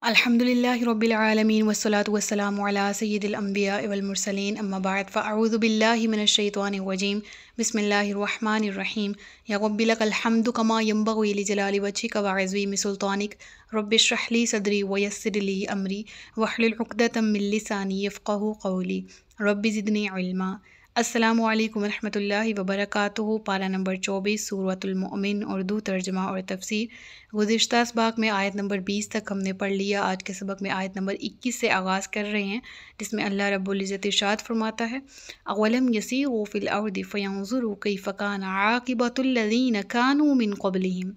अल्हम्दुलिल्लाहि रब्बिल आलमीन वस्सलातु वस्सलामु अला सय्यिदिल अंबिया वल मुरसलीन अम्मा बाद फ़अऊज़ु बिल्लाहि मिनश शैतानिर रजीम बिस्मिल्लाहिर रहमानिर रहीम या रब्बि लकल हम्दु कमा यंबगि लिजलालि वजहिका व अज़ीमि सुल्तानिक रब्बि इश्रह ली सदरी व यस्सिर ली अमरी वहलुल उक़दतम मिन लिसानी यफ़क़हू क़ौली रब्बि ज़िदनी इल्मा। अस्सलामु अलैकुम रहमतुल्लाहि व बरकातुहू। पारा नंबर 24 सूरतुल मोमिन उर्दू तर्जुमा और तफसीर। गुज़िश्ता सबक में आयत नंबर 20 तक हमने पढ़ लिया। आज के सबक में आयत नंबर 21 से आगाज़ कर रहे हैं, जिसमें अल्लाह रब्बुल इज़्ज़त इरशाद फरमाता है, अवलम यसीरू फ़िल अर्दि फ़यंज़ुरू कैफ़ कान आक़िबतुल लज़ीना कानू मिन क़ब्लिहिम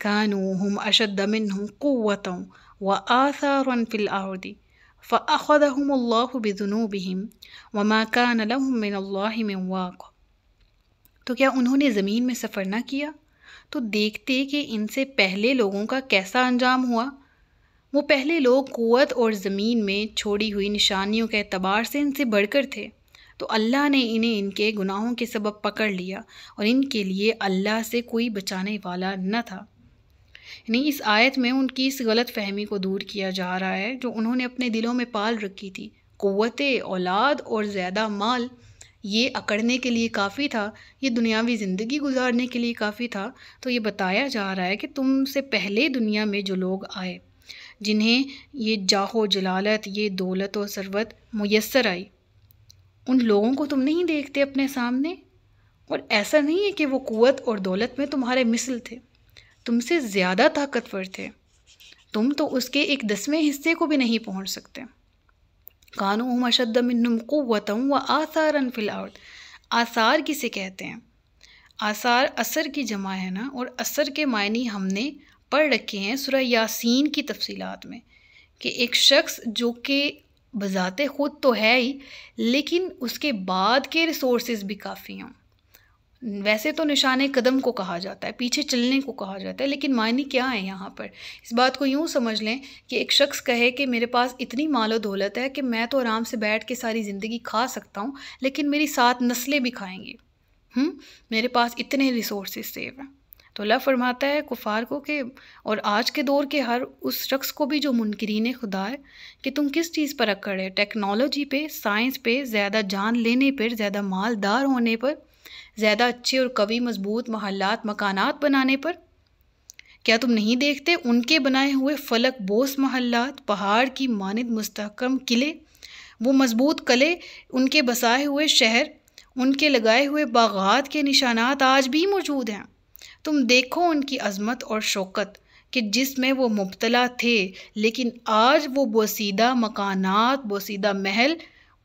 कानू हुम अशद्द मिनहुम क़ुव्वतन व आसारन फ़िल अर्दि फ़अख़ज़हुमुल्लाहु बिज़ुनूबिहिम वमा कान लहुम मिनल्लाहि मिन वाक़। तो क्या उन्होंने ज़मीन में सफ़र न किया तो देखते कि इनसे पहले लोगों का कैसा अंजाम हुआ। वो पहले लोग क़ुव्वत और ज़मीन में छोड़ी हुई निशानियों के एतबार से इनसे बढ़कर थे, तो अल्लाह ने इन्हें इनके गुनाहों के सबब पकड़ लिया और इनके लिए अल्लाह से कोई बचाने वाला न था। यानी इस आयत में उनकी इस गलत फहमी को दूर किया जा रहा है जो उन्होंने अपने दिलों में पाल रखी थी। क़ुव्वत औलाद और ज़्यादा माल ये अकड़ने के लिए काफ़ी था, ये दुनियावी ज़िंदगी गुजारने के लिए काफ़ी था। तो ये बताया जा रहा है कि तुमसे पहले दुनिया में जो लोग आए, जिन्हें ये जाहो जलालत, ये दौलत और सरवत मुयस्सर आई, उन लोगों को तुम नहीं देखते अपने सामने। और ऐसा नहीं है कि वो क़ुव्वत और दौलत में तुम्हारे मिसल थे, तुमसे ज़्यादा ताकतवर थे, तुम तो उसके 1/10वें हिस्से को भी नहीं पहुंच सकते। कानू हुम अशद्द मिन्हुम क़ुव्वतन व आसारन फ़िल अर्द। आसार किसे कहते हैं? आसार असर की जमा है ना, और असर के मायने हमने पढ़ रखे हैं सूरह यासीन की तफसीलात में कि एक शख्स जो कि बज़ाते ख़ुद तो है ही, लेकिन उसके बाद के रिसोर्सेज भी काफ़ी हों। वैसे तो निशाने कदम को कहा जाता है, पीछे चलने को कहा जाता है, लेकिन मायने क्या है यहाँ पर? इस बात को यूँ समझ लें कि एक शख्स कहे कि मेरे पास इतनी मालो दौलत है कि मैं तो आराम से बैठ के सारी ज़िंदगी खा सकता हूँ, लेकिन मेरी 7 नस्लें भी खाएंगी। मेरे पास इतने रिसोर्सेज सेव हैं। तो अल्लाह फरमाता है कुफ़ार को कि और आज के दौर के हर उस शख्स को भी जो मुनकिरीन खुदा है कि तुम किस चीज़ पर अकड़ है? टेक्नोलॉजी पे, साइंस पे, ज़्यादा जान लेने पर, ज़्यादा मालदार होने पर, ज़्यादा अच्छे और कवी मजबूत महल्लात मकानात बनाने पर। क्या तुम नहीं देखते उनके बनाए हुए फलक बोस महल्लात, पहाड़ की मानिंद मुस्तहकम किले, वो मजबूत कले, उनके बसाए हुए शहर, उनके लगाए हुए बागात के निशानात आज भी मौजूद हैं। तुम देखो उनकी अज़मत और शौकत कि जिसमें वो मुब्तला थे, लेकिन आज वो बोसीदा मकानात, बोसीदा महल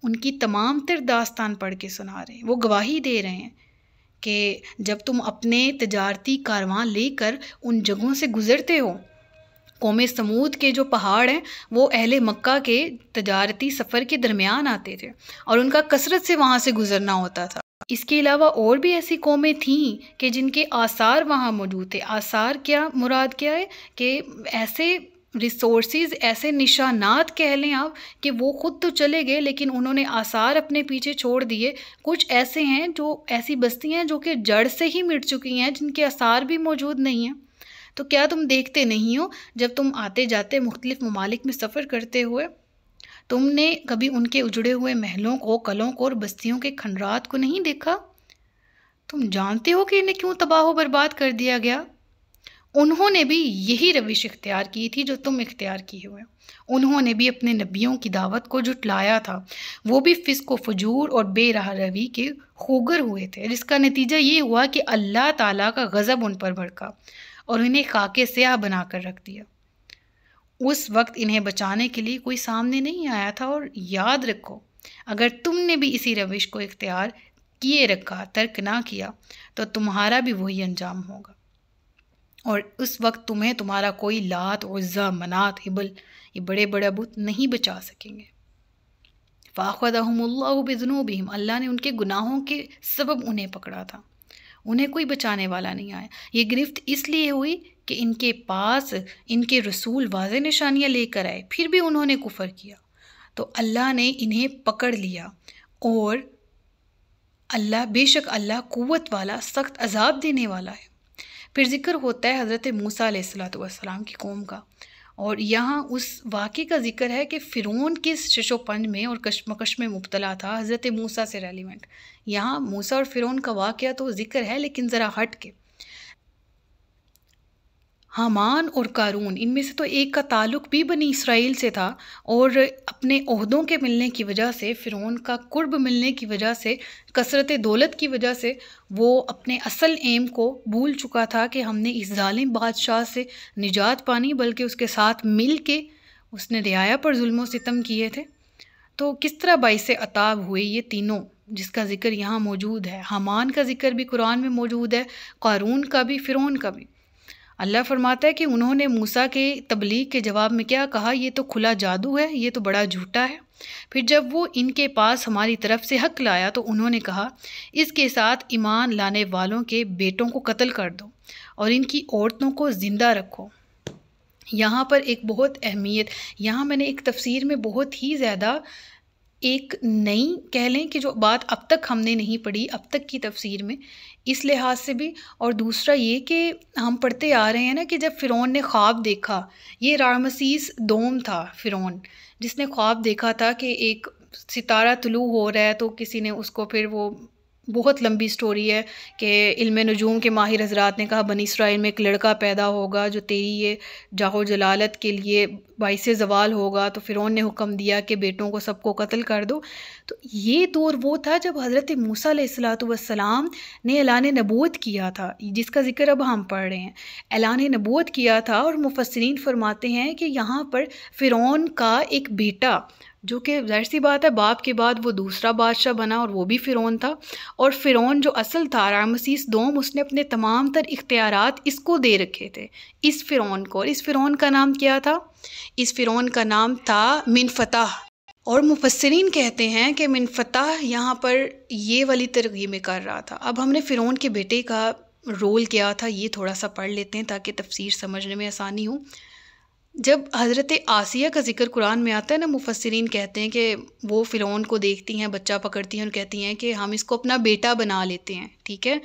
उनकी तमाम तर दास्तान पढ़ के सुना रहे हैं। वो गवाही दे रहे हैं कि जब तुम अपने तजारती कारवां लेकर उन जगहों से गुज़रते हो, कौमे समूद के जो पहाड़ हैं वो अहले मक्का के तजारती सफ़र के दरमियान आते थे और उनका कसरत से वहाँ से गुज़रना होता था। इसके अलावा और भी ऐसी कौमें थीं कि जिनके आसार वहाँ मौजूद थे। आसार क्या मुराद क्या है कि ऐसे रिसोर्सेज, ऐसे निशानात कह लें आप कि वो ख़ुद तो चले गए लेकिन उन्होंने आसार अपने पीछे छोड़ दिए। कुछ ऐसे हैं जो ऐसी बस्तियाँ हैं जो कि जड़ से ही मिट चुकी हैं, जिनके आसार भी मौजूद नहीं हैं। तो क्या तुम देखते नहीं हो जब तुम आते जाते मुख्तलिफ़ ममालिक में सफ़र करते हुए, तुमने कभी उनके उजड़े हुए महलों को, कलों को और बस्तियों के खंडरात को नहीं देखा? तुम जानते हो कि इन्हें क्यों तबाह व बर्बाद कर दिया गया? उन्होंने भी यही रविश इख्तियार की थी जो तुम इख्तियार किए हुए। उन्होंने भी अपने नबियों की दावत को जुटलाया था। वो भी फिस्क व फजूर और बेराह रवी के खूगर हुए थे, जिसका नतीजा ये हुआ कि अल्लाह ताला का गज़ब उन पर भड़का और इन्हें खाके स्याह बना कर रख दिया। उस वक्त इन्हें बचाने के लिए कोई सामने नहीं आया था। और याद रखो, अगर तुमने भी इसी रविश को इख्तियार किए रखा, तर्क ना किया, तो तुम्हारा भी वही अंजाम होगा और उस वक्त तुम्हें तुम्हारा कोई लात, उज़्ज़ा, मनात, हिबल, ये बड़े बड़े बुत नहीं बचा सकेंगे। फ़अख़ज़हुमुल्लाहु बिज़ुनूबिहिम, अल्लाह ने उनके गुनाहों के सबब उन्हें पकड़ा था, उन्हें कोई बचाने वाला नहीं आया। ये गिरफ्त इसलिए हुई कि इनके पास इनके रसूल वाज़े निशानियाँ लेकर आए, फिर भी उन्होंने कुफ़र किया, तो अल्लाह ने इन्हें पकड़ लिया। और अल्लाह, बेशक अल्लाह क़ुव्वत वाला, सख्त अज़ाब देने वाला है। फिर ज़िक्र होता है हज़रत मूसा अलैहिस्सलातु वस्सलाम की कौम का। और यहाँ उस वाक़े का ज़िक्र है कि फ़िरौन किस शशोपंज में और कशमकश में मुब्तला था हज़रत मूसा से रेलिवेंट। यहाँ मूसा और फ़िरौन का वाक़या तो ज़िक्र है, लेकिन ज़रा हट के। हामान और क़ारून, इनमें से तो एक का ताल्लुक़ भी बनी इसराइल से था, और अपने ओहदों के मिलने की वजह से, फ़िरौन का कुर्ब मिलने की वजह से, कसरत दौलत की वजह से वो अपने असल एम को भूल चुका था कि हमने इस ज़ालिम बादशाह से निजात पानी, बल्कि उसके साथ मिल के उसने रियाया पर जुल्म सितम किए थे। तो किस तरह बाइसे अताब हुए ये तीनों, जिसका ज़िक्र यहाँ मौजूद है। हामान का ज़िक्र भी कुरान में मौजूद है, क़ारून का भी, फ़िरौन का भी। अल्लाह फरमाता है कि उन्होंने मूसा के तबलीग के जवाब में क्या कहा, ये तो खुला जादू है, ये तो बड़ा झूठा है। फिर जब वो इनके पास हमारी तरफ से हक लाया तो उन्होंने कहा, इसके साथ ईमान लाने वालों के बेटों को कत्ल कर दो और इनकी औरतों को ज़िंदा रखो। यहाँ पर एक बहुत अहमियत, यहाँ मैंने एक तफसीर में बहुत ही ज़्यादा एक नई कह लें कि जो बात अब तक हमने नहीं पढ़ी, अब तक की तफसीर में, इस लिहाज से भी। और दूसरा ये कि हम पढ़ते आ रहे हैं ना कि जब फ़िरौन ने ख्वाब देखा, ये रामसीस दोम था फ़िरौन, जिसने ख्वाब देखा था कि एक सितारा तुलू हो रहा है, तो किसी ने उसको, फिर वो बहुत लंबी स्टोरी है कि इल्म नजूम के माहिर हज़रात ने कहा बनी इसराइल में एक लड़का पैदा होगा जो तेरी ये जाहो जलालत के लिए बाइसे ज़वाल होगा। तो फ़िरौन ने हुक्म दिया कि बेटों को सबको कत्ल कर दो। तो ये दौर वो था जब हज़रत मूसा अलैहिस्सलातु वस्सलाम ने ऐलान नबूवत किया था, जिसका ज़िक्र अब हम पढ़ रहे हैं। ऐलान नबूवत किया था, और मुफस्सिरीन फरमाते हैं कि यहाँ पर फ़िरौन का एक बेटा, जो कि ज़ाहिर सी बात है बाप के बाद वो दूसरा बादशाह बना, और वो भी फ़िरौन था। और फ़िरौन जो असल था रामसीस दोम, उसने अपने तमाम तर इख्तियारात इसको दे रखे थे, इस फ़िरौन को। और इस फ़िरौन का नाम क्या था? इस फ़िरौन का नाम था मिनफ़ताह। और मुफस्सिरीन कहते हैं कि मिनफ़ताह यहाँ पर ये वाली तरगीब कर रहा था। अब हमने फ़िरौन के बेटे का रोल क्या था ये थोड़ा सा पढ़ लेते हैं ताकि तफसीर समझने में आसानी हो। जब हज़रत आसिया का ज़िक्र कुरान में आता है ना, मुफस्सिरीन कहते हैं कि वो फ़िरौन को देखती हैं, बच्चा पकड़ती हैं और कहती हैं कि हम इसको अपना बेटा बना लेते हैं, ठीक है,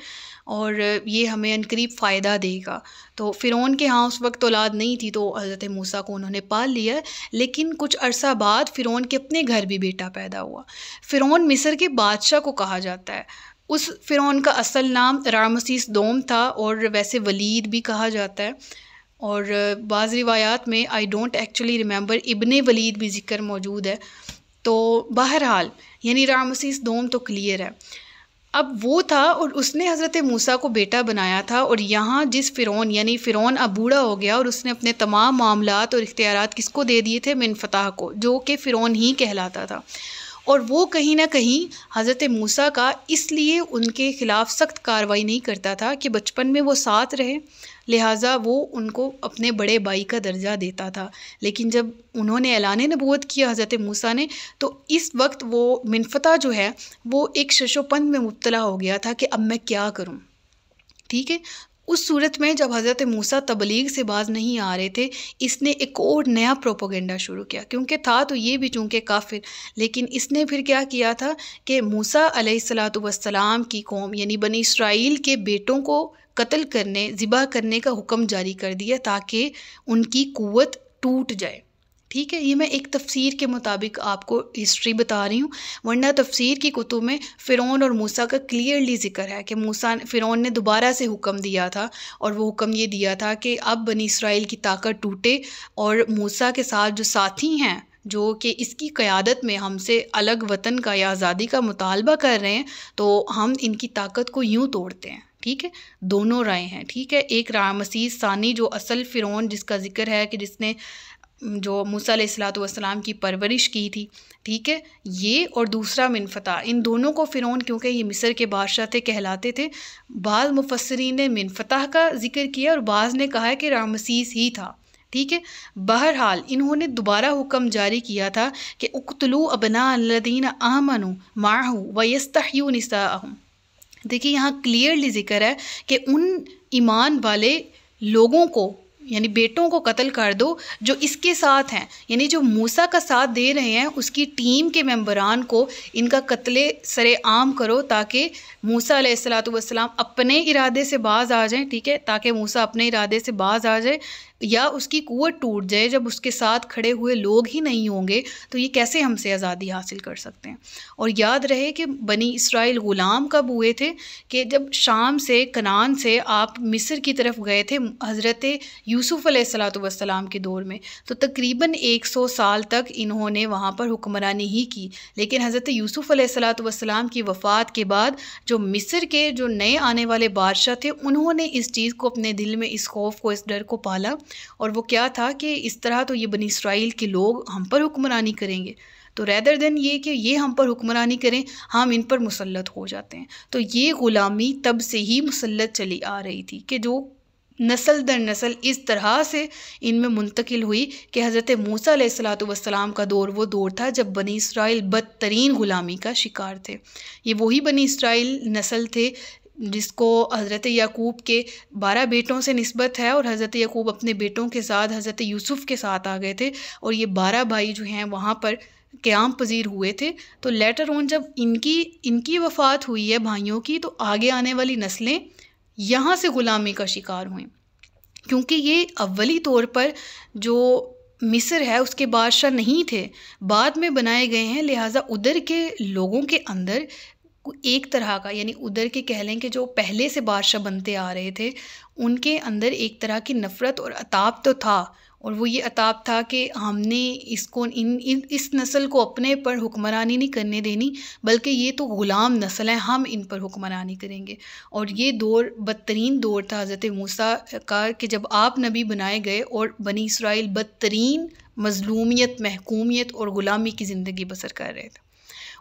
और ये हमें अनकरीब फ़ायदा देगा। तो फ़िरौन के यहाँ उस वक्त औलाद नहीं थी, तो हज़रत मूसा को उन्होंने पाल लिया। लेकिन कुछ अरसा बाद फ़िरौन के अपने घर भी बेटा पैदा हुआ। फ़िरौन मिस्र के बादशाह को कहा जाता है। उस फ़िरौन का असल नाम रामसीस दोम था, और वैसे वलीद भी कहा जाता है। और बाज़ रिवायात में आई डोंट एक्चुअली रिमेंबर इब्ने वलीद भी ज़िक्र मौजूद है। तो बहरहाल यानी रामसीस दोम तो क्लियर है। अब वो था और उसने हज़रत मूसा को बेटा बनाया था। और यहाँ जिस फ़िरौन यानी फ़िरौन अब बूढ़ा हो गया, और उसने अपने तमाम मामलात और इख्तियारात किसको दे दिए थे? मिनफ़ताह को, जो कि फ़िरौन ही कहलाता था। और वो कहीं ना कहीं हज़रत मूसा का इसलिए उनके ख़िलाफ़ सख्त कार्रवाई नहीं करता था कि बचपन में वो साथ रहे, लिहाजा वो उनको अपने बड़े भाई का दर्जा देता था। लेकिन जब उन्होंने ऐलान नबूवत किया हज़रत मूसा ने, तो इस वक्त वो मिनफ़ताह जो है वो एक शशोपंद में मुब्तला हो गया था कि अब मैं क्या करूं। ठीक है, उस सूरत में जब हज़रत मूसा तबलीग से बाज नहीं आ रहे थे, इसने एक और नया प्रोपोगेंडा शुरू किया, क्योंकि था तो ये भी चूँकि काफिर, लेकिन इसने फिर क्या किया था कि मूसा अलैहिस्सलातु वस्सलाम की कौम यानी बनी इसराइल के बेटों को कत्ल करने, ज़िबा करने का हुक्म जारी कर दिया ताकि उनकी कुव्वत टूट जाए। ठीक है, ये मैं एक तफसीर के मुताबिक आपको हिस्ट्री बता रही हूँ, वरना तफसीर की कुतुब में फ़िरौन और मूसा का क्लियरली ज़िक्र है कि फ़िरौन ने दोबारा से हुक्म दिया था, और वो हुक्म ये दिया था कि अब बनी इसराइल की ताकत टूटे, और मूसा के साथ जो साथी हैं जो कि इसकी क़यादत में हमसे अलग वतन का या आज़ादी का मुतालबा कर रहे हैं, तो हम इनकी ताकत को यूँ तोड़ते हैं। ठीक है, दोनों राय हैं। ठीक है, एक रामसीस सानी जो असल फ़िरौन जिसका ज़िक्र है कि जिसने जो मूसा अलैहिस्सलातु वस्सलाम की परवरिश की थी, ठीक है, ये, और दूसरा मिनफ़ताह, इन दोनों को फ़िरौन क्योंकि ये मिस्र के बादशाह थे कहलाते थे। बाज़ मुफस्सिरीन ने मिनफ़ताह का ज़िक्र किया और बाज़ ने कहा है कि रामसीस ही था। ठीक है, बहरहाल इन्होंने दोबारा हुक्म जारी किया था कि उक़्तुलू अबना अल्लज़ीना आमनू माअहू व यस्तहयू निसाअहुम। देखिए यहाँ क्लियरली ज़िक्र है कि उन ईमान वाले लोगों को यानी बेटों को कत्ल कर दो जो इसके साथ हैं, यानी जो मूसा का साथ दे रहे हैं उसकी टीम के मेंबरान को इनका कत्ले सरे आम करो, ताकि मूसा अलैहिस्सलातु वस्सलाम अपने इरादे से बाज आ जाएं। ठीक है, ताकि मूसा अपने इरादे से बाज आ जाए, या उसकी कुव्वत टूट जाए, जब उसके साथ खड़े हुए लोग ही नहीं होंगे तो ये कैसे हमसे आज़ादी हासिल कर सकते हैं। और याद रहे कि बनी इसराइल ग़ुलाम कब हुए थे, कि जब शाम से, कनान से आप मिस्र की तरफ गए थे हज़रत यूसुफ़ अलैहिस्सलातु वस्सलाम के दौर में, तो तकरीबन 100 साल तक इन्होंने वहाँ पर हुक्मरानी ही की। लेकिन हज़रत यूसुफ़ अलैहिस्सलातु वस्सलाम की वफ़ात के बाद जो मिस्र के जो नए आने वाले बादशाह थे, उन्होंने इस चीज़ को अपने दिल में, इस खौफ को, इस डर को पाला। और वो क्या था कि इस तरह तो ये बनी इसराइल के लोग हम पर हुक्मरानी करेंगे, तो रैदर देन ये कि ये हम पर हुक्मरानी करें, हम इन पर मुसल्लत हो जाते हैं। तो ये ग़ुलामी तब से ही मुसल्लत चली आ रही थी कि जो नस्ल दर नस्ल इस तरह से इनमें मुंतकिल हुई कि हज़रत मूसा अलैहिस्सलातु वस्सलाम का दौर वो दौर था जब बनी इसराइल बदतरीन ग़ुलामी का शिकार थे। ये वही बनी इसराइल नस्ल थे जिसको हज़रत याकूब के 12 बेटों से निस्बत है, और हज़रत याकूब अपने बेटों के साथ हज़रत यूसुफ़ के साथ आ गए थे, और ये 12 भाई जो हैं वहाँ पर क़याम पज़ीर हुए थे। तो लेटर ऑन जब इनकी वफ़ात हुई है भाइयों की, तो आगे आने वाली नस्लें यहाँ से ग़ुलामी का शिकार हुई, क्योंकि ये अव्वली तौर पर जो मिस्र है उसके बादशाह नहीं थे, बाद में बनाए गए हैं। लिहाजा उधर के लोगों के अंदर एक तरह का, यानी उधर के कह लें कि जो पहले से बादशाह बनते आ रहे थे, उनके अंदर एक तरह की नफ़रत और अताप तो था। और वो ये अताप था कि हमने इसको इस नस्ल को अपने पर हुक्मरानी नहीं करने देनी, बल्कि ये तो ग़ुलाम नस्ल है, हम इन पर हुक्मरानी करेंगे। और ये दौर बदतरीन दौर था हज़रत मूसा का, कि जब आप नबी बनाए गए और बनी इसराइल बदतरीन मज़लूमियत, महकूमियत और ग़ुलामी की ज़िंदगी बसर कर रहे थे।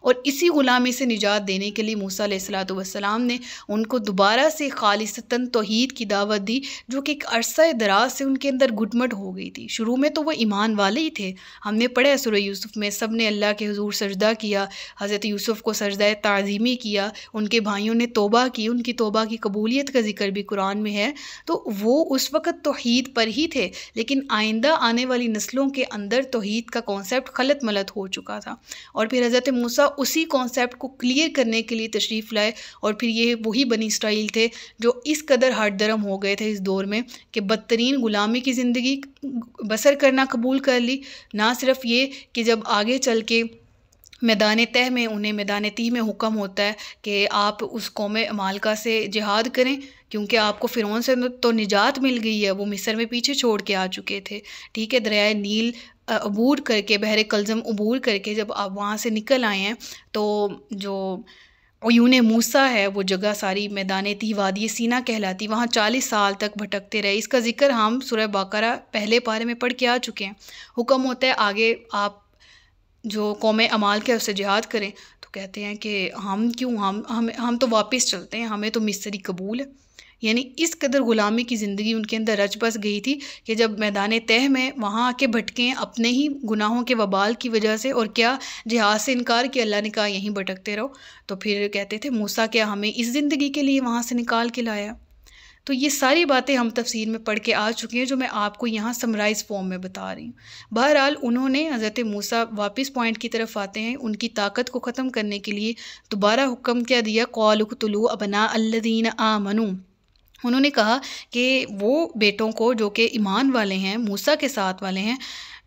और इसी ग़ुलामी से निजात देने के लिए मूसा अलैहिस्सलातु वस्सलाम ने उनको दोबारा से खालिसतन तौहीद की दावत दी, जो कि एक अरसा दराज से उनके अंदर घुटमट हो गई थी। शुरू में तो वो ईमान वाले ही थे, हमने पढ़ा है सूरह यूसुफ़ में, सब ने अल्लाह के हुज़ूर सजदा किया, हज़रत यूसुफ़ को सजदा ताज़ीमी किया, उनके भाइयों ने तौबा की, उनकी तौबा की कबूलियत का ज़िक्र भी कुरान में है। तो वो उस वक़्त तौहीद पर ही थे, लेकिन आइंदा आने वाली नस्लों के अंदर तौहीद का कॉन्सेप्ट खलत मलत हो चुका था। और फिर हज़रत मूसा उसी कॉन्सेप्ट को क्लियर करने के लिए तशरीफ़ लाए, और फिर ये वही बनी इसराइल थे जो इस कदर हट दरम हो गए थे इस दौर में कि बदतरीन ग़ुलामी की ज़िंदगी बसर करना कबूल कर ली। ना सिर्फ ये कि जब आगे चल के मैदान तह में, उन्हें मैदान तीह में हुक्म होता है कि आप उस कौम अमालका से जिहाद करें, क्योंकि आपको फ़िरौन से तो निजात मिल गई है, वो मिस्र में पीछे छोड़ के आ चुके थे। ठीक है, दरियाए नील अबूर करके, बहर कलज़म अबूर करके जब आप वहाँ से निकल आए हैं, तो जो उयून मूसा है वो जगह सारी मैदान तीह वादी सीना कहलाती, वहाँ 40 साल तक भटकते रहे। इसका ज़िक्र हम सूरह बकरा पहले पारे में पढ़ के आ चुके हैं। हुक्म होता है आगे आप जो कौम अमालका है उससे जिहाद करें, तो कहते हैं कि हम क्यों, हम तो वापस चलते हैं, हमें तो मिस्री कबूल है। यानी इस कदर ग़ुलामी की ज़िंदगी उनके अंदर रच बस गई थी कि जब मैदान तह में वहाँ आके भटके अपने ही गुनाहों के वबाल की वजह से, और क्या जिहाद से इनकार किया, अल्लाह ने कहा यहीं भटकते रहो। तो फिर कहते थे मूसा क्या हमें इस ज़िंदगी के लिए वहाँ से निकाल के लाया। तो ये सारी बातें हम तफसीर में पढ़ के आ चुके हैं, जो मैं आपको यहाँ समराइज़ फॉर्म में बता रही हूँ। बहरहाल उन्होंने, हज़रत मूसा वापस पॉइंट की तरफ आते हैं, उनकी ताकत को ख़त्म करने के लिए दोबारा हुक्म क्या दिया, क़ालू उक़्तुलू अबना अल्लज़ीना आमनू। उन्होंने कहा कि वो बेटों को जो कि ईमान वाले हैं, मूसा के साथ वाले हैं,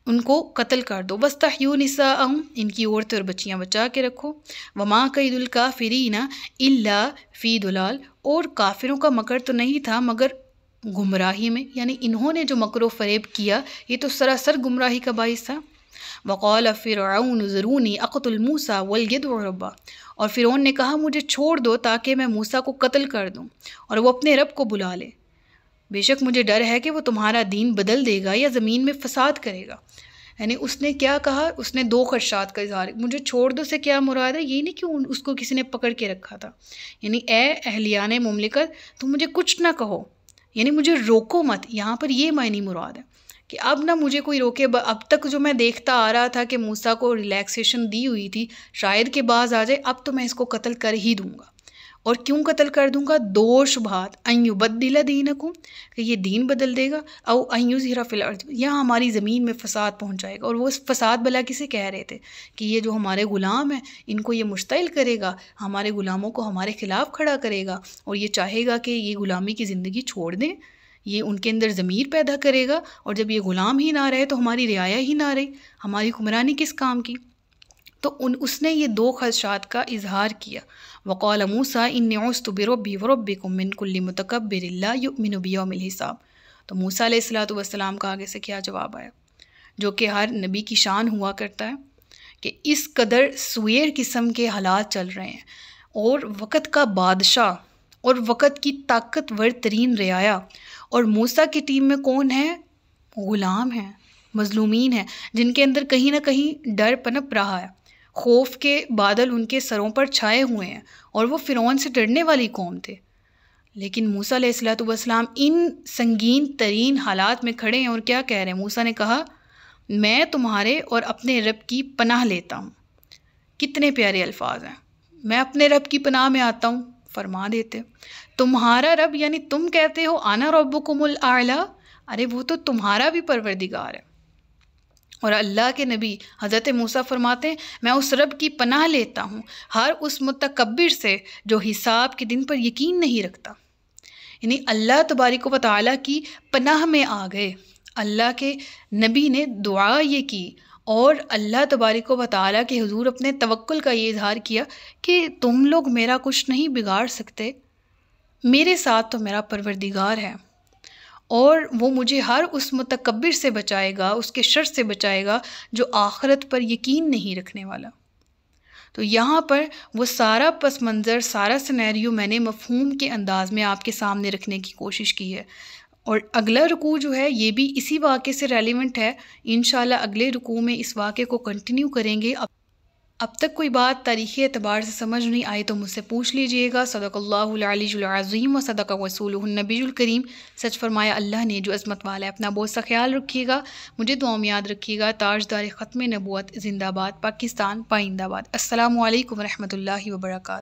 उनको कत्ल कर दो। वस्तहयू निसाअहुम, इनकी औरतें और बच्चियाँ बचा के रखो। वमा कैदुल काफिरीना इल्ला फ़ी दुलाल, और काफिरों का मकर तो नहीं था मगर गुमराही में, यानी इन्होंने जो मकर फ़रेब किया ये तो सरासर गुमराही का बाइस था। वक़ाल फ़िरऔन ज़रूनी अक़तुल मूसा वलयदउ रब्बा, और फ़िरौन ने कहा मुझे छोड़ दो ताकि मैं मूसा को कत्ल कर दूँ और वो अपने रब को बुला ले, बेशक मुझे डर है कि वो तुम्हारा दीन बदल देगा या ज़मीन में फ़साद करेगा। यानी उसने क्या कहा, उसने दो खदशात का इज़हार, मुझे छोड़ दो से क्या मुराद है, ये नहीं कि उसको किसी ने पकड़ के रखा था, यानी ए अहलियान मुमलिकत तुम मुझे कुछ ना कहो, यानी मुझे रोको मत, यहाँ पर ये मायनी मुराद है कि अब ना मुझे कोई रोके। अब तक जो मैं देखता आ रहा था कि मूसा को रिलैक्सेशन दी हुई थी, शायद के बाज आ जाए, अब तो मैं इसको कत्ल कर ही दूँगा। और क्यों कत्ल कर दूँगा, दो शुबहात, अयुबद्दिला दीनकुम, कि ये दीन बदल देगा, और अयुज़हिरा फिल अर्ज़, या हमारी ज़मीन में फ़साद पहुँचाएगा। और वो फ़साद भला किसे कह रहे थे कि ये जो हमारे ग़ुलाम हैं इनको ये मुश्तइल करेगा, हमारे ग़ुलामों को हमारे ख़िलाफ़ खड़ा करेगा और ये चाहेगा कि ये ग़ुलामी की ज़िंदगी छोड़ दें। ये उनके अंदर ज़मीर पैदा करेगा, और जब ये ग़ुलाम ही ना रहे तो हमारी रियाया ही ना रही, हमारी हुक्मरानी किस काम की। तो उसने ये 2 ख़दशात का इजहार किया। वक़ाल मूसा इन्नी उस्तु बिरब्बी व रब्बिकुम मिन कुल्लि मुतकब्बिरिन ला युमिनु बियौमिल हिसाब। तो मूसा अलैहिस्सलातु वस्सलाम का आगे से क्या जवाब आया, जो कि हर नबी की शान हुआ करता है कि इस कदर सुएर किस्म के हालात चल रहे हैं, और वक़्त का बादशाह और वक़्त की ताकतवर तरीन रियाया, और मूसा की टीम में कौन है, ग़ुलाम हैं, मज़लूमीन हैं, जिनके अंदर कहीं ना कहीं डर पनप रहा है, खौफ के बादल उनके सरों पर छाए हुए हैं, और वो फ़िरौन से डरने वाली कौम थे। लेकिन मूसा अलैहिस्सलातु वस्सलाम इन संगीन तरीन हालात में खड़े हैं और क्या कह रहे हैं। मूसा ने कहा, मैं तुम्हारे और अपने रब की पनाह लेता हूँ। कितने प्यारे अल्फाज हैं, मैं अपने रब की पनाह में आता हूँ। फरमा देते, तुम्हारा रब यानी तुम कहते हो आना रब्बुकुमुल आला, अरे वो तो तुम्हारा भी परवरदिगार है। और अल्लाह के नबी हज़रत मूसा फरमाते हैं, मैं उस रब की पनाह लेता हूँ हर उस मुतकब्बिर से जो हिसाब के दिन पर यकीन नहीं रखता। यानी अल्लाह तबारिक व तआला की पनाह में आ गए। अल्लाह के नबी ने दुआ ये की और अल्लाह तबारिक व तआला के हुजूर अपने तवक्कुल का ये इजहार किया कि तुम लोग मेरा कुछ नहीं बिगाड़ सकते, मेरे साथ तो मेरा परवरदिगार है, और वो मुझे हर उस मुतकब्बिर से बचाएगा, उसके शर से बचाएगा जो आखिरत पर यकीन नहीं रखने वाला। तो यहाँ पर वो सारा पस मंज़र, सारा सिनेरियो मैंने मफ़हूम के अंदाज़ में आपके सामने रखने की कोशिश की है। और अगला रुकू जो है ये भी इसी वाक़े से रेलिवेंट है। इंशाअल्लाह अगले रुकू में इस वाक़े को कंटिन्यू करेंगे। अब तक कोई बात तारीख़ी एतबार से समझ नहीं आई तो मुझसे पूछ लीजिएगा। सदक़ल्लाहुल अलीयुल अज़ीम व सदक़ रसूलुहुन नबीयुल करीम। सच फरमाया अल्लाह ने जो अज़मत वाला है। अपना बहुत सा ख्याल रखिएगा, मुझे दुआ में याद रखिएगा। ताजदार ख़त्म नबूवत ज़िंदाबाद, पाकिस्तान पाइंदाबाद। अस्सलामु अलैकुम व रहमतुल्लाहि व बरकातहू।